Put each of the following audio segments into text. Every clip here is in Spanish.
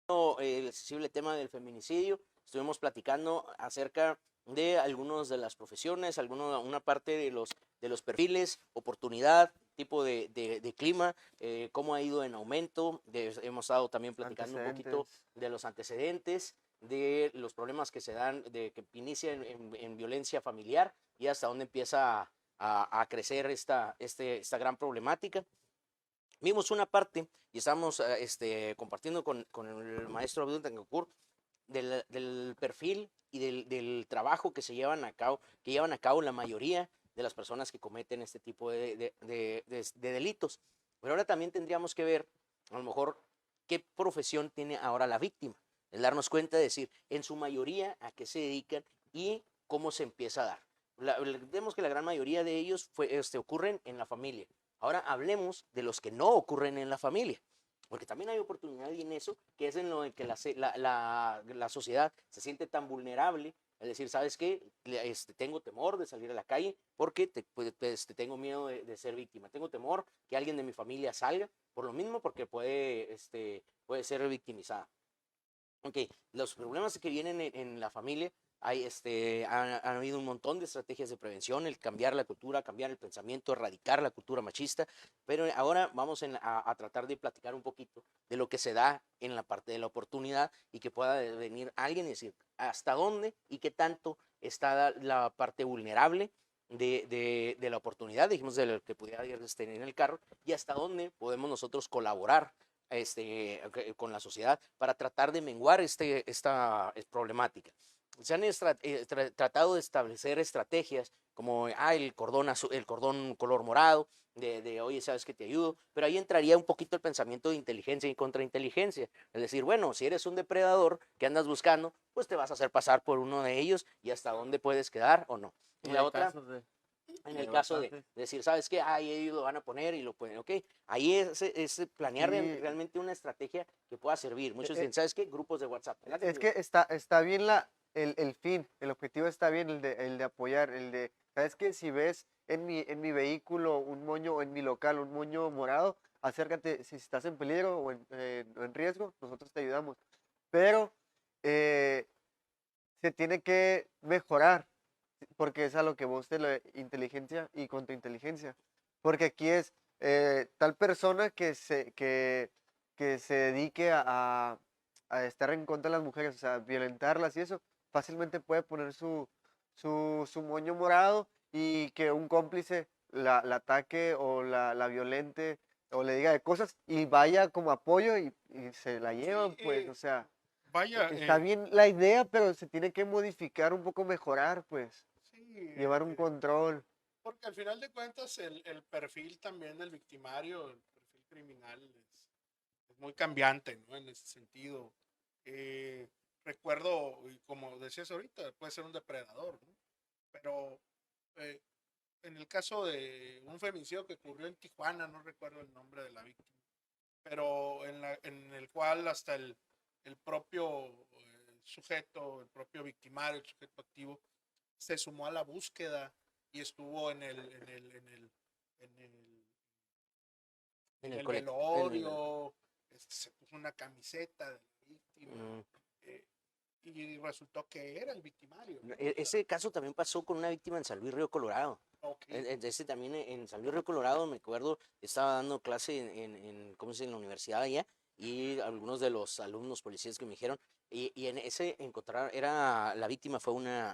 el sensible tema del feminicidio, estuvimos platicando acerca de algunas de las profesiones, una parte de los perfiles, oportunidad, tipo de clima, cómo ha ido en aumento. Hemos estado también platicando un poquito de los antecedentes, de los problemas que se dan, de que inicia en violencia familiar y hasta dónde empieza a crecer esta gran problemática. Vimos una parte y estábamos compartiendo con el maestro Abdul Tancur del perfil y del trabajo que llevan a cabo la mayoría de las personas que cometen este tipo de delitos. Pero ahora también tendríamos que ver, a lo mejor, qué profesión tiene ahora la víctima. Es darnos cuenta de decir, en su mayoría, a qué se dedican y cómo se empieza a dar. Vemos que la gran mayoría de ellos ocurren en la familia. Ahora hablemos de los que no ocurren en la familia, porque también hay oportunidad en eso, que es en lo que la sociedad se siente tan vulnerable, es decir, ¿sabes qué? Tengo temor de salir a la calle porque tengo miedo de ser víctima, tengo temor que alguien de mi familia salga, por lo mismo porque puede ser victimizada. Ok, los problemas que vienen en la familia, han habido un montón de estrategias de prevención, el cambiar la cultura, cambiar el pensamiento, erradicar la cultura machista, pero ahora vamos a tratar de platicar un poquito de lo que se da en la parte de la oportunidad y que pueda venir alguien y decir hasta dónde y qué tanto está la parte vulnerable de la oportunidad, dijimos de lo que pudiera tener en el carro, y hasta dónde podemos nosotros colaborar con la sociedad para tratar de menguar esta problemática. Se han tratado de establecer estrategias como el cordón color morado, oye, sabes que te ayudo, pero ahí entraría un poquito el pensamiento de inteligencia y contrainteligencia. Es decir, bueno, si eres un depredador que andas buscando, pues te vas a hacer pasar por uno de ellos y hasta dónde puedes quedar o no. Y la otra, en el caso de decir, ¿sabes qué? Ahí ellos lo van a poner y lo pueden, ok. Ahí es planear realmente una estrategia que pueda servir. Muchos dicen, ¿sabes qué? Grupos de WhatsApp. Es que está bien el fin, el objetivo está bien, el de apoyar, ¿sabes qué? Si ves en mi vehículo un moño, o en mi local un moño morado, acércate, si estás en peligro o en riesgo, nosotros te ayudamos. Pero eh, se tiene que mejorar, porque es a lo que vos de la inteligencia y contrainteligencia. Porque aquí es tal persona que se dedique a estar en contra de las mujeres, o sea, violentarlas y eso, fácilmente puede poner su moño morado y que un cómplice la ataque o la violente o le diga de cosas y vaya como apoyo y se la llevan, Sí, pues, o sea, vaya, está bien la idea, pero se tiene que modificar un poco, mejorar, pues, sí, llevar un control. porque al final de cuentas el perfil también del victimario, el perfil criminal es muy cambiante, ¿no? En ese sentido. Eh, Recuerdo, y como decías ahorita, puede ser un depredador, ¿no? Pero eh, en el caso de un feminicidio que ocurrió en Tijuana, no recuerdo el nombre de la víctima, pero en el cual hasta el propio sujeto, el propio victimario, el sujeto activo, se sumó a la búsqueda y estuvo en el, En en el el colegio. velorio, se puso una camiseta de la víctima, Mm. eh, y resultó que era el victimario, ¿no? O sea, Ese caso también pasó con una víctima en San Luis Río Colorado. ok, Ese también en San Luis Río Colorado, me acuerdo, estaba dando clase ¿cómo se dice? En la universidad allá, y algunos de los alumnos policías que me dijeron, y en ese encontrar, la víctima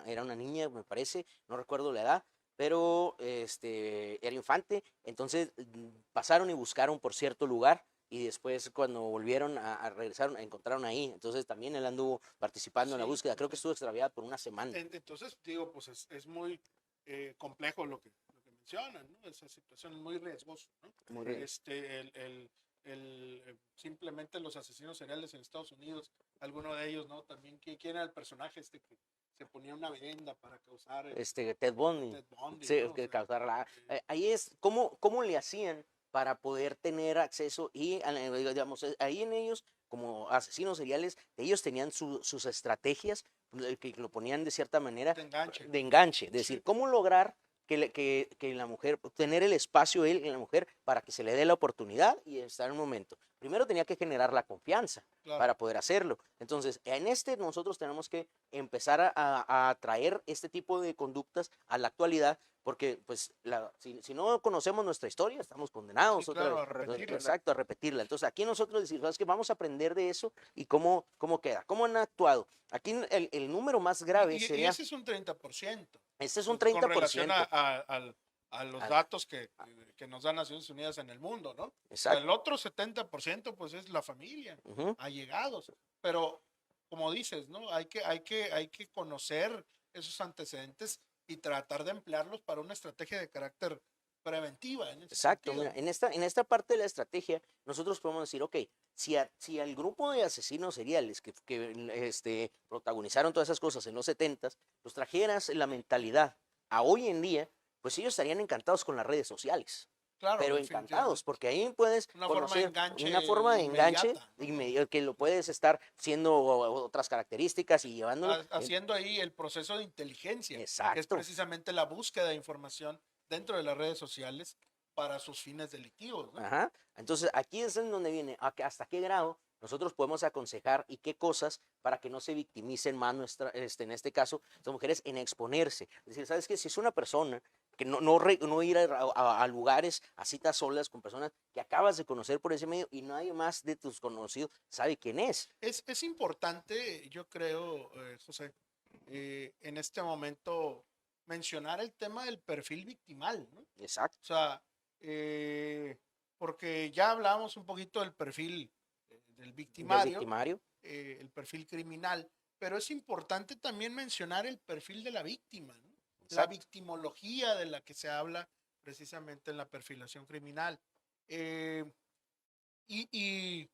era una niña, me parece, no recuerdo la edad, pero era infante, entonces pasaron y buscaron por cierto lugar, y después cuando volvieron regresaron, encontraron ahí, entonces también él anduvo participando en la sí. búsqueda, creo que estuvo extraviada por una semana. Entonces, digo, pues es muy complejo lo que mencionan, ¿no? Esa situación es muy riesgosa, ¿no? Muy bien. Simplemente los asesinos seriales en Estados Unidos, alguno de ellos, ¿no? También, ¿quién era el personaje que se ponía una venda para causar Ted Bundy, Ted Bundy, sí, ¿no? O que sea, causar ahí es, ¿cómo le hacían para poder tener acceso y, digamos, ahí en ellos, como asesinos seriales, ellos tenían sus estrategias que lo ponían de cierta manera de enganche. es Sí. decir, ¿cómo lograr que la mujer, tener el espacio él en la mujer para que se le dé la oportunidad y estar en un momento? primero tenía que generar la confianza Claro. para poder hacerlo. Entonces, nosotros tenemos que empezar a traer este tipo de conductas a la actualidad, porque pues si no conocemos nuestra historia, estamos condenados Sí, otra claro, vez. a repetirla. Exacto, a repetirla. Entonces, aquí nosotros decimos, ¿sabes qué? Vamos a aprender de eso y cómo queda, cómo han actuado. Aquí el número más grave Y sería, ese es un 30%. este es un Con relación 30%. a los Ah, datos que nos dan Naciones Unidas en el mundo, ¿no? O sea, el Exacto. otro 70% pues es la familia, Ujú. allegados. Pero, como dices, ¿no? Hay que conocer esos antecedentes y tratar de emplearlos para una estrategia de carácter preventiva en ese Exacto, sentido. mira, en esta parte de la estrategia, nosotros podemos decir, ok, si al grupo de asesinos seriales que protagonizaron todas esas cosas en los 70s, los trajeras la mentalidad a hoy en día, pues ellos estarían encantados con las redes sociales, Claro, pero encantados, definitivamente. porque ahí puedes Una forma de conocer enganche una forma de enganche inmediata, ¿no? que lo puedes estar siendo otras características y llevándolo. Haciendo ahí el proceso de inteligencia, que es Exacto. precisamente la búsqueda de información dentro de las redes sociales para sus fines delictivos, ¿no? Ajá. Entonces, aquí es en donde viene hasta qué grado nosotros podemos aconsejar y qué cosas para que no se victimicen más en este caso, estas mujeres en exponerse. Es decir, ¿sabes qué? Si es una persona que no ir a lugares, a citas solas con personas que acabas de conocer por ese medio y nadie más de tus conocidos sabe quién es. Es importante, yo creo, José, en este momento mencionar el tema del perfil victimal, ¿no? Exacto. O sea, eh, porque ya hablábamos un poquito del perfil del Del victimario, victimario. el perfil criminal, pero es importante también mencionar el perfil de la víctima, ¿no? La Exacto. victimología de la que se habla precisamente en la perfilación criminal. Eh, y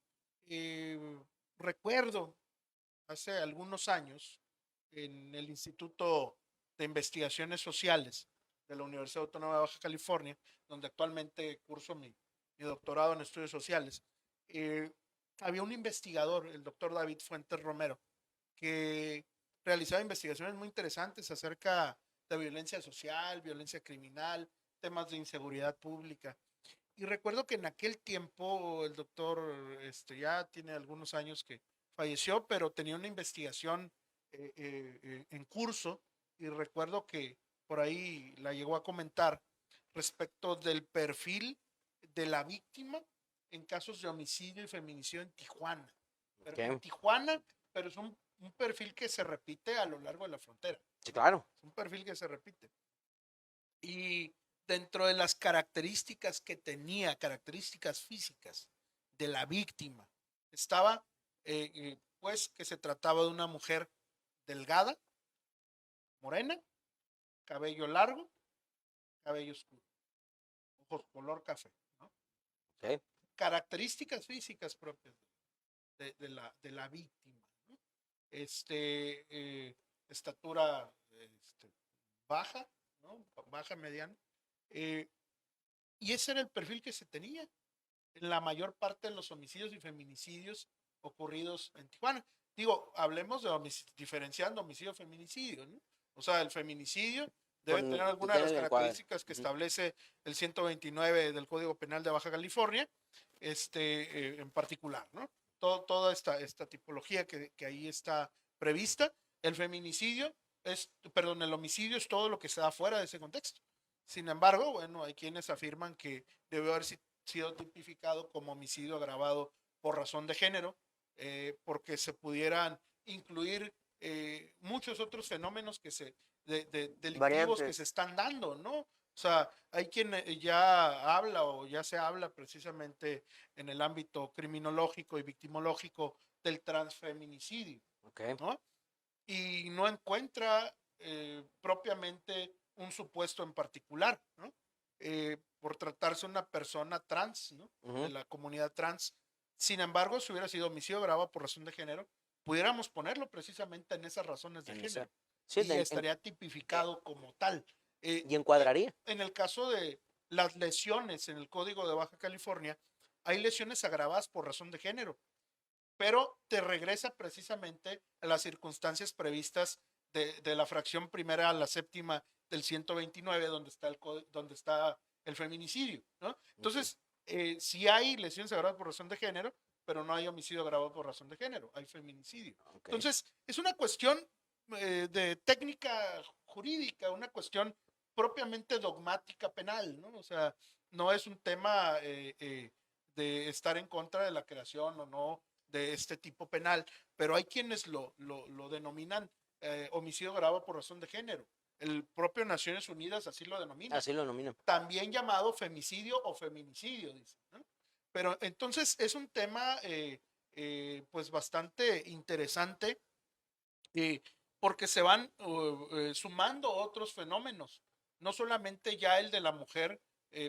recuerdo hace algunos años en el Instituto de Investigaciones Sociales de la Universidad Autónoma de Baja California, donde actualmente curso mi doctorado en estudios sociales, eh, había un investigador, el doctor David Fuentes Romero, que realizaba investigaciones muy interesantes acerca de violencia social, violencia criminal, temas de inseguridad pública. Y recuerdo que en aquel tiempo el doctor ya tiene algunos años que falleció, pero tenía una investigación en curso y recuerdo que por ahí la llegó a comentar respecto del perfil de la víctima en casos de homicidio y feminicidio en Tijuana. Pero en Ok. Tijuana, pero es un perfil que se repite a lo largo de la frontera. Sí, claro. Es un perfil que se repite. Y dentro de las características que tenía, características físicas de la víctima, estaba pues que se trataba de una mujer delgada, morena, cabello largo, cabello oscuro, ojos color café, ¿no? Ok. Características físicas propias de la víctima, ¿no? Estatura baja, ¿no? Baja, mediana. Eh, y ese era el perfil que se tenía en la mayor parte de los homicidios y feminicidios ocurridos en Tijuana. Digo, hablemos de diferenciando homicidio y feminicidio, ¿no? O sea, el feminicidio debe tener alguna de Tiene las el encuadre. características que Ujú. establece el 129 del Código Penal de Baja California, en particular, ¿no? Toda esta tipología que ahí está prevista. El feminicidio perdón, el homicidio es todo lo que se da fuera de ese contexto. Sin embargo, bueno, hay quienes afirman que debe haber sido tipificado como homicidio agravado por razón de género, porque se pudieran incluir muchos otros fenómenos delictivos que Variantes. se están dando, ¿no? O sea, hay quien ya habla o ya se habla precisamente en el ámbito criminológico y victimológico del transfeminicidio, Ok. ¿no? Y no encuentra propiamente un supuesto en particular, ¿no? Por tratarse de una persona trans, ¿no? De Ujú. la comunidad trans. Sin embargo, si hubiera sido homicidio agravado por razón de género, pudiéramos ponerlo precisamente en esas razones de En género esa. Sí, y estaría eh, tipificado como tal. y encuadraría. En el caso de las lesiones en el Código de Baja California, hay lesiones agravadas por razón de género, pero te regresa precisamente a las circunstancias previstas de la fracción primera a la séptima del 129, donde está el feminicidio, ¿no? Ok. Entonces, si hay lesiones agravadas por razón de género, pero no hay homicidio agravado por razón de género, hay feminicidio. Ok. Entonces, es una cuestión de técnica jurídica, una cuestión propiamente dogmática penal, ¿no? O sea, no es un tema de estar en contra de la creación o no de este tipo penal, pero hay quienes lo denominan homicidio agravado por razón de género. El propio Naciones Unidas así lo denomina. Así lo denominan. También llamado femicidio o feminicidio, dice, ¿no? Pero entonces es un tema pues bastante interesante porque se van sumando otros fenómenos, no solamente ya el de la mujer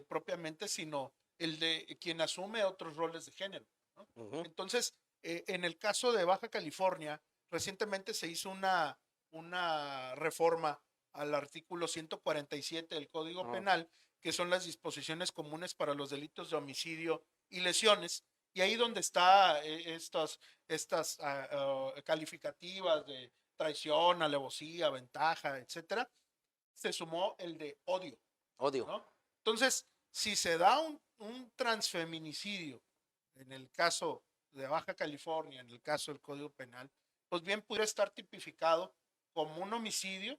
propiamente, sino el de quien asume otros roles de género, ¿no? Ujú. Entonces, en el caso de Baja California, recientemente se hizo una reforma al artículo 147 del Código Ah, Penal, que son las disposiciones comunes para los delitos de homicidio y lesiones, y ahí donde está estas calificativas de traición, alevosía, ventaja, etcétera, se sumó el de odio, odio. ¿no? Entonces, si se da un transfeminicidio, en el caso de Baja California, en el caso del Código Penal, pues bien pudiera estar tipificado como un homicidio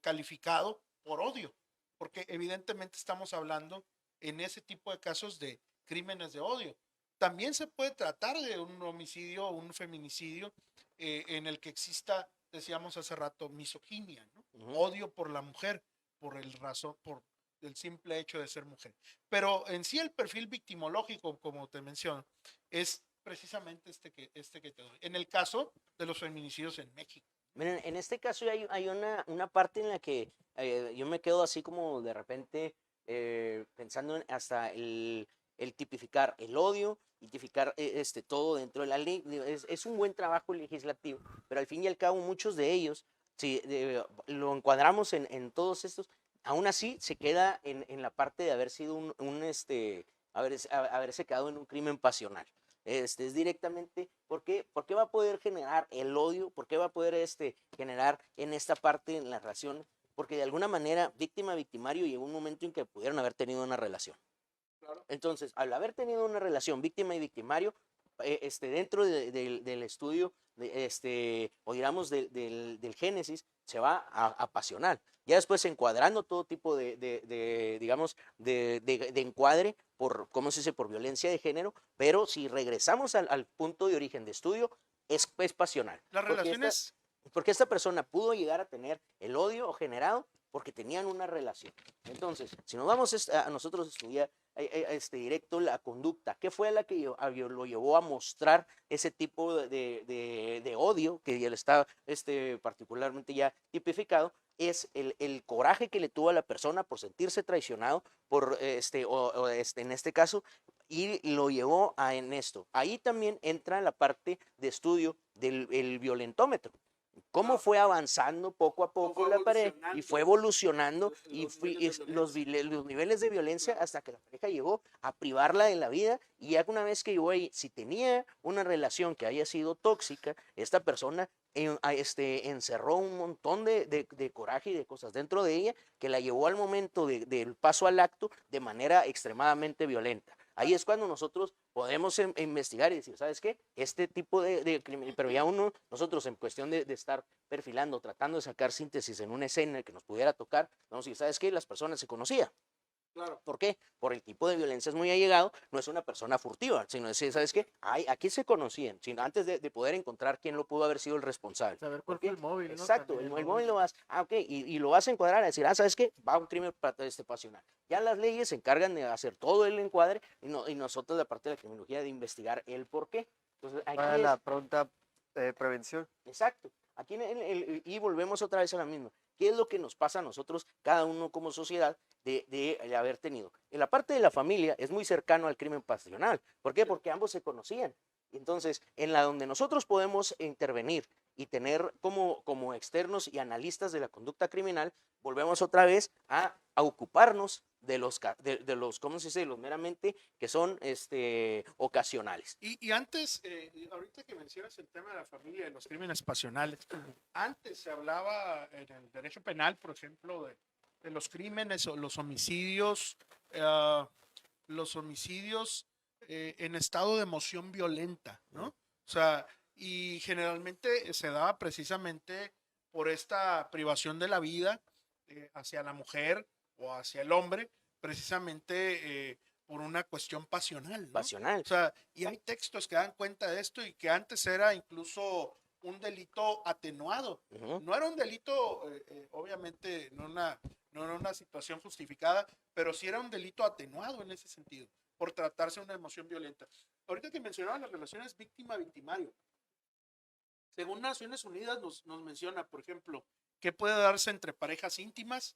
calificado por odio, porque evidentemente estamos hablando en ese tipo de casos de crímenes de odio. También se puede tratar de un homicidio o un feminicidio en el que exista, decíamos hace rato, misoginia, ¿no? Ujú. Odio por la mujer, por el simple hecho de ser mujer. Pero en sí el perfil victimológico, como te menciono, es precisamente este que te doy. En el caso de los feminicidios en México. Miren, en este caso hay una parte en la que yo me quedo así como de repente pensando en hasta el tipificar el odio, y tipificar todo dentro de la ley. Digo, es un buen trabajo legislativo, pero al fin y al cabo muchos de ellos, si lo encuadramos en todos estos, aún así se queda en la parte de haber sido haberse quedado en un crimen pasional. Es directamente, ¿por qué va a poder generar el odio? ¿Por qué va a poder generar en esta parte, en la relación? Porque de alguna manera, víctima, victimario, llegó un momento en que pudieron haber tenido una relación. Claro. Entonces, al haber tenido una relación víctima y victimario, dentro del estudio, o digamos del génesis, se va a pasional. Ya después encuadrando todo tipo digamos, de encuadre por, ¿cómo se dice?, por violencia de género, pero si regresamos al punto de origen de estudio, es pasional. Las relaciones. Porque esta persona pudo llegar a tener el odio generado porque tenían una relación. Entonces, si nos vamos a nosotros a estudiar directo la conducta, ¿qué fue la que lo llevó a mostrar ese tipo de odio que ya está particularmente ya tipificado? Es el coraje que le tuvo a la persona por sentirse traicionado, por en este caso, y lo llevó en esto. Ahí también entra la parte de estudio del violentómetro. Cómo fue avanzando poco a poco la pareja y fue evolucionando y los niveles de violencia hasta que la pareja llegó a privarla de la vida. Y ya una vez que llegó ahí, si tenía una relación que haya sido tóxica, esta persona encerró un montón de coraje y de cosas dentro de ella que la llevó al momento del paso al acto de manera extremadamente violenta. Ahí es cuando nosotros podemos investigar y decir, ¿sabes qué? Este tipo de crimen, pero ya nosotros en cuestión de estar perfilando, tratando de sacar síntesis en una escena que nos pudiera tocar, vamos a decir, ¿sabes qué? Las personas se conocían. Claro. ¿Por qué? Por el tipo de violencia es muy allegado, no es una persona furtiva, sino decir, ¿sabes qué? Aquí se conocían, sino antes de poder encontrar quién lo pudo haber sido el responsable. Saber cuál fue el móvil, ¿no? Exacto, También el móvil lo vas, ok, y lo vas a encuadrar, a decir, ¿sabes qué? Va un crimen pasional. Ya las leyes se encargan de hacer todo el encuadre y nosotros, la parte de la criminología, de investigar el por qué. Entonces, aquí Para la pronta prevención. exacto. Aquí y volvemos otra vez a la misma. ¿Qué es lo que nos pasa a nosotros, cada uno como sociedad, de haber tenido? En la parte de la familia es muy cercano al crimen pasional. ¿Por qué? Porque ambos se conocían. Entonces, en la donde nosotros podemos intervenir y tener como externos y analistas de la conducta criminal, volvemos otra vez a ocuparnos de los, ¿cómo se dice?, los meramente que son ocasionales. Y antes, ahorita que mencionas el tema de la familia y de los crímenes pasionales, antes se hablaba en el derecho penal, por ejemplo, de los crímenes o los homicidios en estado de emoción violenta, ¿no? O sea, y generalmente se daba precisamente por esta privación de la vida hacia la mujer o hacia el hombre, precisamente por una cuestión pasional, ¿no? Pasional. O sea, y hay textos que dan cuenta de esto y que antes era incluso un delito atenuado. Ujú. No era un delito, obviamente, no era una situación justificada, pero sí era un delito atenuado en ese sentido, por tratarse de una emoción violenta. Ahorita que mencionaba las relaciones víctima-victimario, según Naciones Unidas nos menciona, por ejemplo, que puede darse entre parejas íntimas,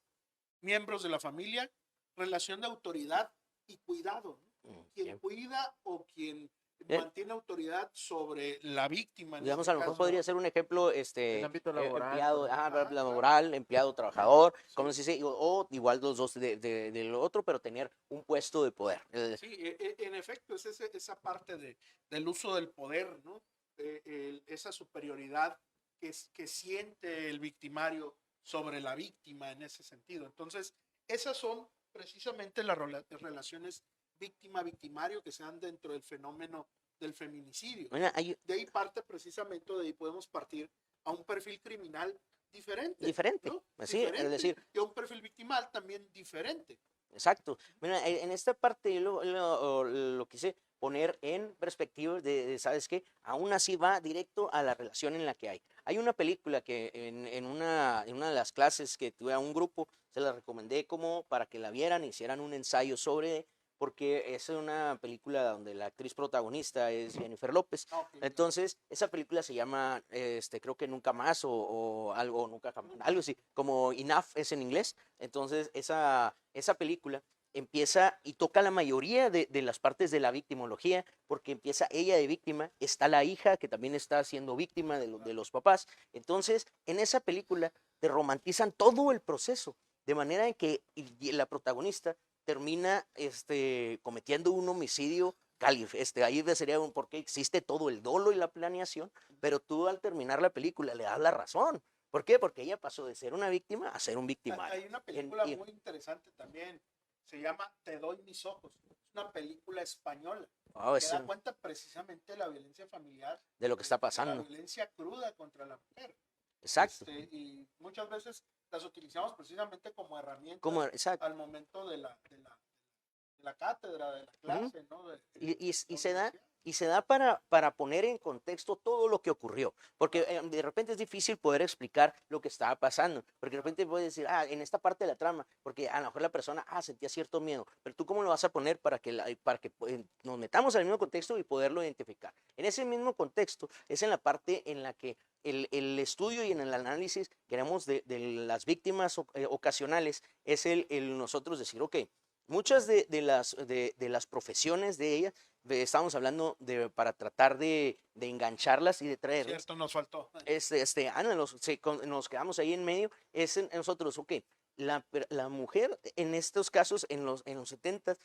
miembros de la familia, relación de autoridad y cuidado, ¿no? Quien Bien. cuida o quien Eh, mantiene autoridad sobre la víctima en Digamos, este a lo mejor caso. podría ser un ejemplo, El ámbito laboral, por empleado, ejemplo. Ajá, claro. laboral, empleado, trabajador, como Sí, se dice, o igual los dos del otro, pero tener un puesto de poder. sí, en efecto, es esa parte del uso del poder, ¿no? Esa superioridad que siente el victimario sobre la víctima en ese sentido. Entonces, esas son precisamente las relaciones víctima-victimario que se dan dentro del fenómeno del feminicidio. Mira, hay De ahí parte precisamente, de ahí podemos partir a un perfil criminal diferente, diferente, ¿no? así, es Diferente. decir, Y a un perfil victimal también diferente. exacto. Mira, en esta parte yo lo quise poner en perspectiva ¿sabes qué? Aún así va directo a la relación en la que hay. Hay una película que en una de las clases que tuve a un grupo, se la recomendé como para que la vieran, hicieran un ensayo sobre, porque es una película donde la actriz protagonista es Jennifer López. Okay, Entonces, esa película se llama, creo que Nunca Más o algo, Nunca Jamás, algo así, como Enough es en inglés. Entonces, esa película empieza y toca la mayoría de las partes de la victimología, porque empieza ella de víctima, está la hija que también está siendo víctima de los papás. Entonces, en esa película te romantizan todo el proceso, de manera en que y la protagonista termina cometiendo un homicidio ahí sería un porque existe todo el dolo y la planeación, pero tú al terminar la película le das la razón. ¿Por qué? Porque ella pasó de ser una víctima a ser un victimario. Hay una película muy interesante también, se llama Te doy mis ojos. Es una película española que da cuenta precisamente de la violencia familiar, de lo que está de la pasando. violencia cruda contra la mujer. Exacto. Y muchas veces las utilizamos precisamente como herramientas Exacto. al momento de la cátedra, de la clase, ¿no? Y se da para poner en contexto todo lo que ocurrió, porque de repente es difícil poder explicar lo que estaba pasando, porque de repente puedes decir, en esta parte de la trama, porque a lo mejor la persona, sentía cierto miedo, pero tú cómo lo vas a poner para que nos metamos al mismo contexto y poderlo identificar. En ese mismo contexto es en la parte en la que el estudio y en el análisis queremos de las víctimas ocasionales es el nosotros decir, ok, muchas de las profesiones de ellas, estamos hablando para tratar de engancharlas y de traerlas. Cierto, nos faltó. Nos quedamos ahí en medio, es en nosotros, ok, la mujer en estos casos, en los 70,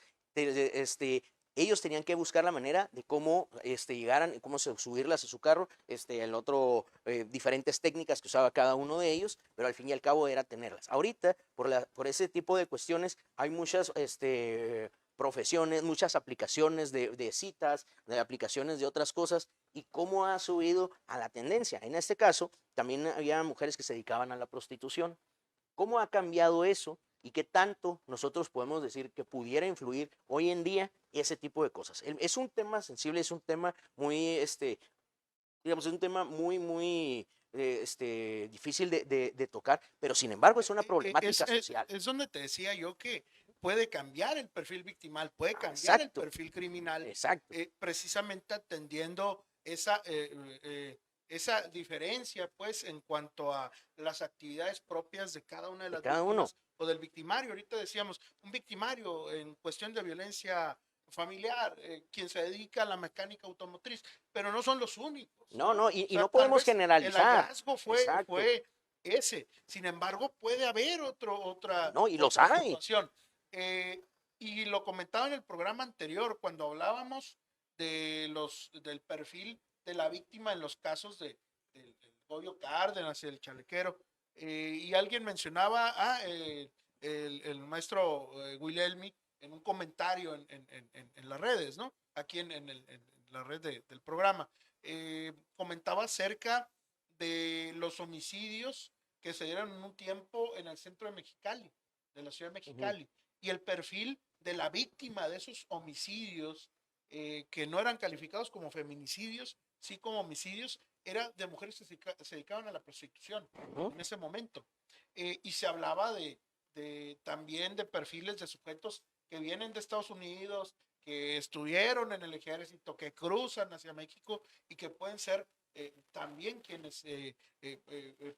ellos tenían que buscar la manera de cómo llegaran, cómo subirlas a su carro, el otro, diferentes técnicas que usaba cada uno de ellos, pero al fin y al cabo era tenerlas. Ahorita, por ese tipo de cuestiones, hay muchas profesiones, muchas aplicaciones de citas, de aplicaciones de otras cosas, y cómo ha subido a la tendencia. En este caso, también había mujeres que se dedicaban a la prostitución. ¿Cómo ha cambiado eso y qué tanto nosotros podemos decir que pudiera influir hoy en día ese tipo de cosas? Es un tema sensible, es un tema muy, digamos, es un tema muy difícil de tocar, pero sin embargo es una problemática social. Es donde te decía yo que puede cambiar el perfil victimal, puede cambiar el Exacto, perfil criminal, exacto. precisamente atendiendo esa diferencia, pues, en cuanto a las actividades propias de cada una de De las cada uno. víctimas o del victimario. Ahorita decíamos, un victimario en cuestión de violencia familiar, quien se dedica a la mecánica automotriz, pero no son los únicos. No, no, y O sea, no tal podemos vez el generalizar. hallazgo Exacto. fue ese. Sin embargo, puede haber otra No, y los hay. situación. Y lo comentaba en el programa anterior, cuando hablábamos del perfil de la víctima en los casos del Goyo Cárdenas y el chalequero. Y alguien mencionaba el maestro Wilhelmi en un comentario en las redes, ¿no? Aquí en la red del programa. Comentaba acerca de los homicidios que se dieron en un tiempo en el centro de Mexicali, de la ciudad de Mexicali, y el perfil de la víctima de esos homicidios que no eran calificados como feminicidios, sí como homicidios, era de mujeres que se dedicaban a la prostitución en ese momento. Y se hablaba también de perfiles de sujetos que vienen de Estados Unidos, que estuvieron en el ejército, que cruzan hacia México y que pueden ser también quienes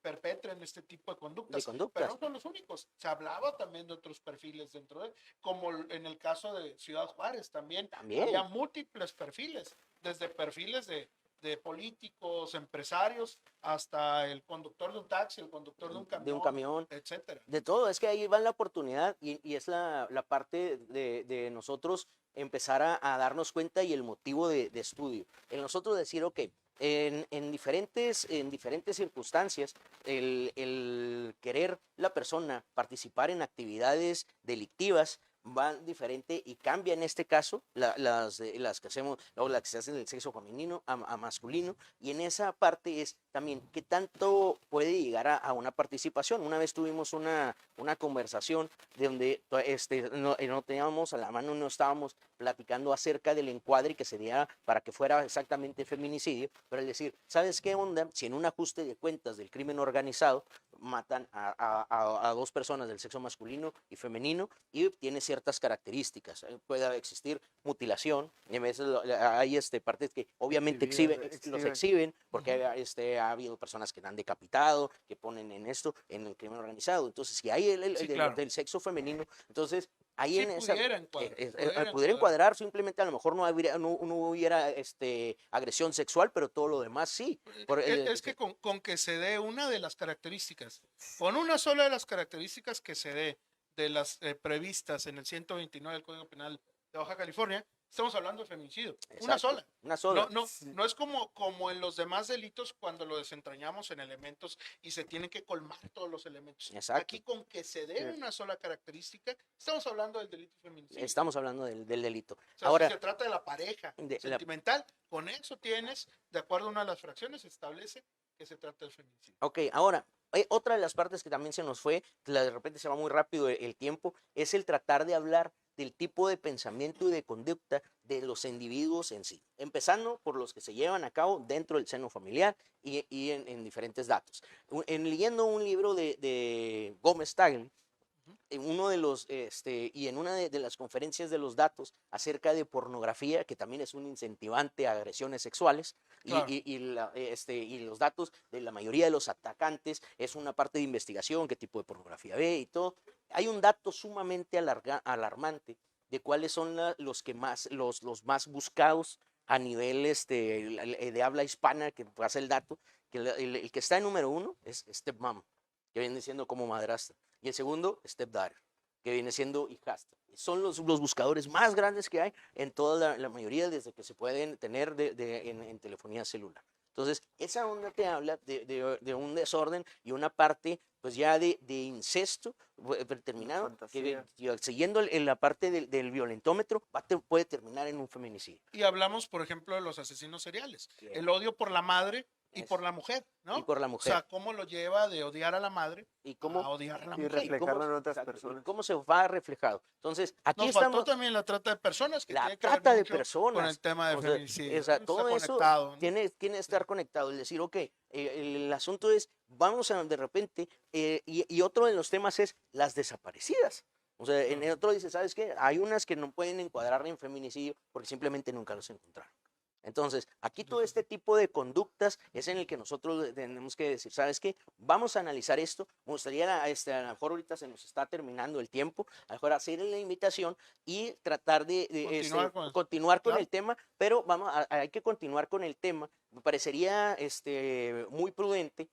perpetren este tipo de conductas, pero no son los únicos. Se hablaba también de otros perfiles dentro de él, como en el caso de Ciudad Juárez también. Había múltiples perfiles, desde perfiles de políticos, empresarios, hasta el conductor de un taxi, el conductor de un camión, etcétera. De todo, es que ahí va la oportunidad y es la parte de nosotros empezar a darnos cuenta y el motivo de estudio. En nosotros decir, ok, en diferentes circunstancias, el querer la persona participar en actividades delictivas va diferente y cambia en este caso las que hacemos o las que se hacen del sexo femenino a masculino, y en esa parte es también qué tanto puede llegar a una participación. Una vez tuvimos una conversación de donde no teníamos a la mano, no estábamos platicando acerca del encuadre que sería para que fuera exactamente feminicidio, pero es decir, ¿sabes qué onda? Si en un ajuste de cuentas del crimen organizado matan a dos personas del sexo masculino y femenino y tiene ciertas características, puede existir mutilación, y a veces hay partes que obviamente los exhiben porque ha habido personas que han decapitado, que ponen en esto, en el crimen organizado. Entonces, si hay del sexo femenino, entonces ahí sí, en esa pudiera encuadrar, simplemente a lo mejor no hubiera agresión sexual, pero todo lo demás sí. Es que con que se dé una de las características, con una sola de las características que se dé de las previstas en el 129 del Código Penal de Baja California, estamos hablando de feminicidio. Exacto, una sola. Una sola. No es como en los demás delitos cuando lo desentrañamos en elementos y se tienen que colmar todos los elementos. Exacto. Aquí con que se dé una sola característica, estamos hablando del delito feminicidio. Estamos hablando del delito. O sea, ahora, si se trata de la pareja sentimental, con eso tienes, de acuerdo a una de las fracciones, establece que se trata de feminicidio. Ok, ahora, otra de las partes que también se nos fue, de repente se va muy rápido el tiempo, es el tratar de hablar del tipo de pensamiento y de conducta de los individuos en sí, empezando por los que se llevan a cabo dentro del seno familiar y en diferentes datos. Leyendo un libro de Gómez Tagle, uno de los, y en una de las conferencias de los datos acerca de pornografía, que también es un incentivante a agresiones sexuales, claro. y los datos de la mayoría de los atacantes es una parte de investigación, qué tipo de pornografía ve y todo. Hay un dato sumamente alarmante de cuáles son los más buscados a nivel de habla hispana, que pasa el dato, que el que está en número 1 es stepmom, que viene siendo como madrastra. Y el segundo, stepdaughter, que viene siendo hijastra. Son los buscadores más grandes que hay en toda la mayoría, desde que se pueden tener en telefonía celular. Entonces, esa onda te habla de un desorden y una parte, pues ya de incesto determinado, que siguiendo en la parte del violentómetro, puede terminar en un feminicidio. Y hablamos, por ejemplo, de los asesinos seriales. Sí. El odio por la madre y por la mujer, ¿no? Y por la mujer. O sea, cómo lo lleva de odiar a la madre a odiar a la mujer. Y reflejarlo en otras personas. ¿Cómo se va reflejado? Entonces, aquí nos faltó también la trata de personas. Que la trata de personas. Con el tema de feminicidio. O sea, todo eso ¿no? tiene que estar conectado. Es decir, ok, el asunto es, vamos a de repente, y otro de los temas es las desaparecidas. O sea, en el otro dice, ¿sabes qué? Hay unas que no pueden encuadrar en feminicidio porque simplemente nunca los encontraron. Entonces, aquí todo este tipo de conductas es en el que nosotros tenemos que decir, ¿sabes qué? Vamos a analizar esto. Me gustaría, a lo mejor ahorita se nos está terminando el tiempo, a lo mejor hacer la invitación y tratar de continuar con el tema, pero hay que continuar con el tema. Me parecería muy prudente.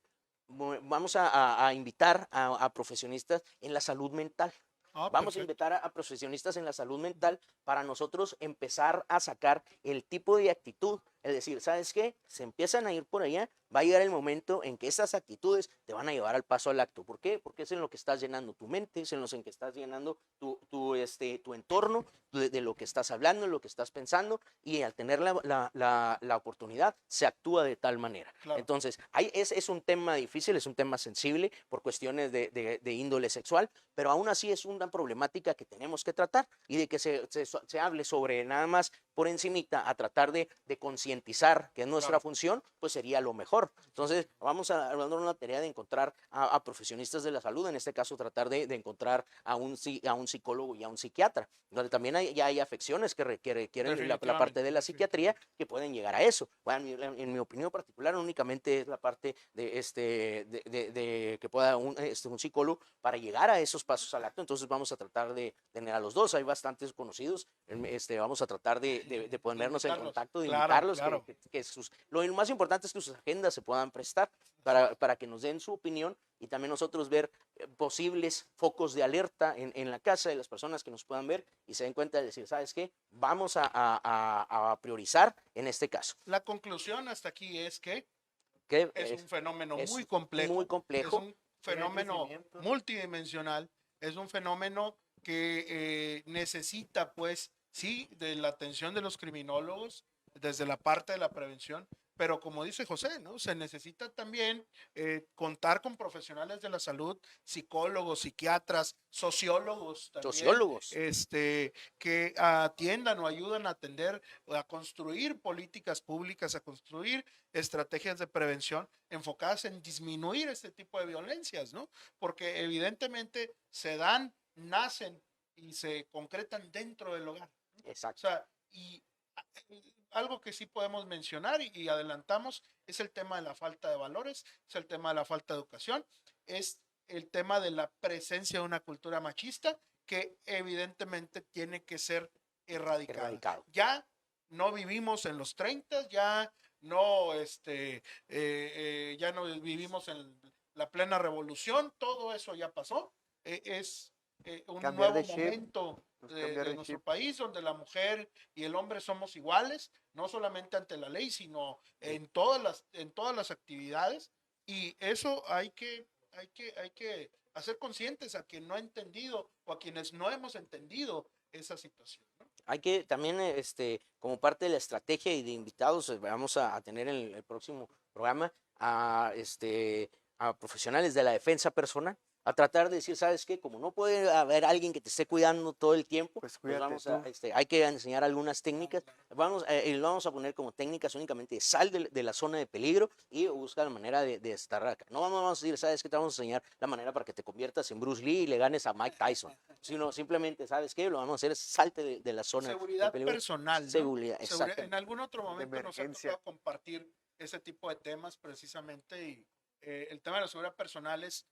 Vamos a invitar a profesionistas en la salud mental. Vamos a invitar a profesionistas en la salud mental para nosotros empezar a sacar el tipo de actitud Es decir, ¿sabes qué? Se empiezan a ir por allá, va a llegar el momento en que esas actitudes te van a llevar al paso al acto. ¿Por qué? Porque es en lo que estás llenando tu mente, es en lo en que estás llenando tu entorno, de lo que estás hablando, lo que estás pensando, y al tener la oportunidad, se actúa de tal manera. Claro. Entonces, es un tema difícil, es un tema sensible por cuestiones de índole sexual, pero aún así es una problemática que tenemos que tratar, y de que se hable sobre nada más por encimita a tratar de concientizar que es nuestra Claro. función, pues sería lo mejor. Entonces, vamos a dar una tarea de encontrar a profesionistas de la salud, en este caso tratar de encontrar a un psicólogo y a un psiquiatra, donde también ya hay afecciones que requieren la parte de la psiquiatría que pueden llegar a eso. Bueno, en mi opinión particular, únicamente es la parte de que pueda un psicólogo para llegar a esos pasos al acto. Entonces vamos a tratar de tener a los dos, hay bastantes conocidos, vamos a tratar de ponernos en contacto, de invitarlos, claro. lo más importante es que sus agendas se puedan prestar para que nos den su opinión, y también nosotros ver posibles focos de alerta en la casa de las personas que nos puedan ver y se den cuenta de decir, ¿sabes qué? Vamos a priorizar en este caso. La conclusión hasta aquí es que Que es un fenómeno es muy complejo, muy complejo. es un fenómeno crecimiento. multidimensional, es un fenómeno que necesita, pues, sí, de la atención de los criminólogos desde la parte de la prevención, pero como dice José, ¿no? Se necesita también contar con profesionales de la salud, psicólogos, psiquiatras, sociólogos también, Sociólogos. que atiendan o ayudan a atender, a construir políticas públicas, a construir estrategias de prevención enfocadas en disminuir este tipo de violencias, ¿no? Porque evidentemente se dan, nacen y se concretan dentro del hogar. O Exacto. sea, y algo que sí podemos mencionar y adelantamos es el tema de la falta de valores, es el tema de la falta de educación, es el tema de la presencia de una cultura machista que evidentemente tiene que ser erradicada. Ya no vivimos en los 30, ya no, ya no vivimos en la plena revolución, todo eso ya pasó. Es un Cambiar nuevo de chip, momento de nuestro país donde la mujer y el hombre somos iguales, no solamente ante la ley, sino en todas las actividades, y eso hay que hacer conscientes a quien no ha entendido o a quienes no hemos entendido esa situación, ¿no? Hay que también, como parte de la estrategia y de invitados, vamos a tener en el próximo programa a profesionales de la defensa personal, a tratar de decir, ¿sabes qué? Como no puede haber alguien que te esté cuidando todo el tiempo, Pues pues cuídate vamos a, tú. hay que enseñar algunas técnicas, y lo vamos a poner como técnicas únicamente de sal de la zona de peligro y busca la manera de estar acá. No vamos a decir, ¿sabes qué? Te vamos a enseñar la manera para que te conviertas en Bruce Lee y le ganes a Mike Tyson, sino simplemente, ¿sabes qué? Lo vamos a hacer es salte de la zona seguridad de peligro. personal, ¿no? Seguridad, exacto. En algún otro momento nos ha emergencia. tocado compartir ese tipo de temas precisamente, y el tema de la seguridad personal es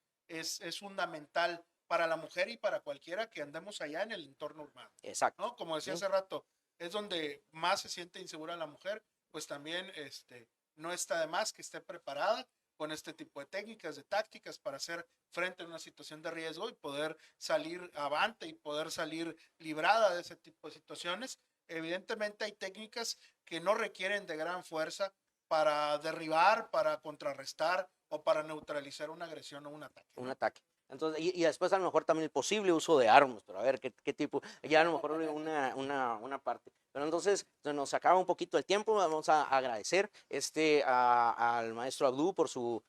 fundamental para la mujer y para cualquiera que andemos allá en el entorno urbano, Exacto. ¿no? Como decía hace rato, es donde más se siente insegura la mujer, pues también no está de más que esté preparada con este tipo de técnicas, de tácticas para hacer frente a una situación de riesgo y poder salir avante y poder salir librada de ese tipo de situaciones. Evidentemente hay técnicas que no requieren de gran fuerza para derribar, para contrarrestar o para neutralizar una agresión o un ataque, ¿no? Un ataque. Entonces, y después a lo mejor también el posible uso de armas, pero a ver qué tipo, ya a lo mejor una parte. Pero entonces se nos acaba un poquito el tiempo, vamos a agradecer al maestro Abdú por su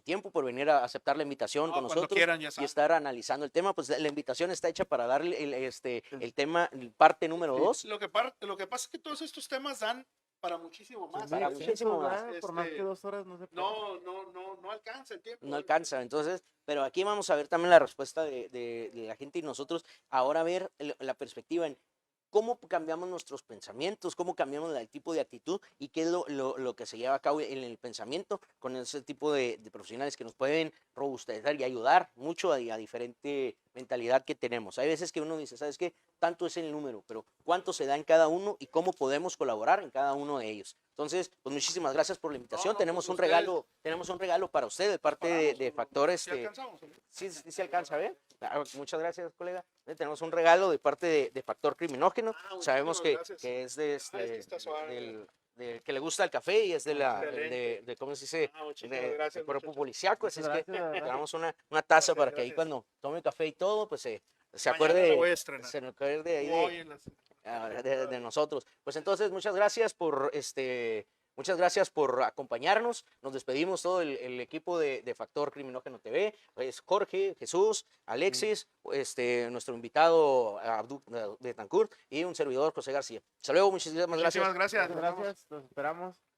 tiempo, por venir a aceptar la invitación con Cuando nosotros quieran, ya y saben. estar analizando el tema. Pues la invitación está hecha para darle el tema, parte número 2. Lo que pasa es que todos estos temas dan para muchísimo más. Para muchísimo más. Por más que 2 horas no se puede. No alcanza el tiempo. No alcanza, entonces, pero aquí vamos a ver también la respuesta de la gente y nosotros ahora ver la perspectiva en cómo cambiamos nuestros pensamientos, cómo cambiamos el tipo de actitud y qué es lo que se lleva a cabo en el pensamiento con ese tipo de profesionales que nos pueden robustecer y ayudar mucho a diferente mentalidad que tenemos. Hay veces que uno dice, ¿sabes qué? Tanto es el número, pero ¿cuánto se da en cada uno y cómo podemos colaborar en cada uno de ellos? Entonces, pues muchísimas gracias por la invitación. Tenemos un regalo para usted de parte de Factor. ¿Sí alcanzamos? Sí se alcanza, ¿ver? Muchas gracias, colega. Tenemos un regalo de parte de Factor Criminógeno. Sabemos muchísimas gracias. que es de Está suave. que le gusta el café y es de Excelente. ¿cómo se dice? Muchísimas Del gracias, cuerpo muchachos. policiaco, así es Muchas que gracias. le damos una taza Gracias, para que ahí gracias. cuando tome café y todo, pues se Mañana acuerde, la voy a estrenar. se acuerde ahí Hoy en la de nosotros. Pues entonces, muchas gracias por acompañarnos. Nos despedimos todo el equipo de Factor Criminógeno TV. Pues Jorge, Jesús, Alexis, nuestro invitado Abdul Betancourt y un servidor, José García. Hasta luego, muchísimas gracias. Muchísimas gracias. Muchas gracias. Los esperamos.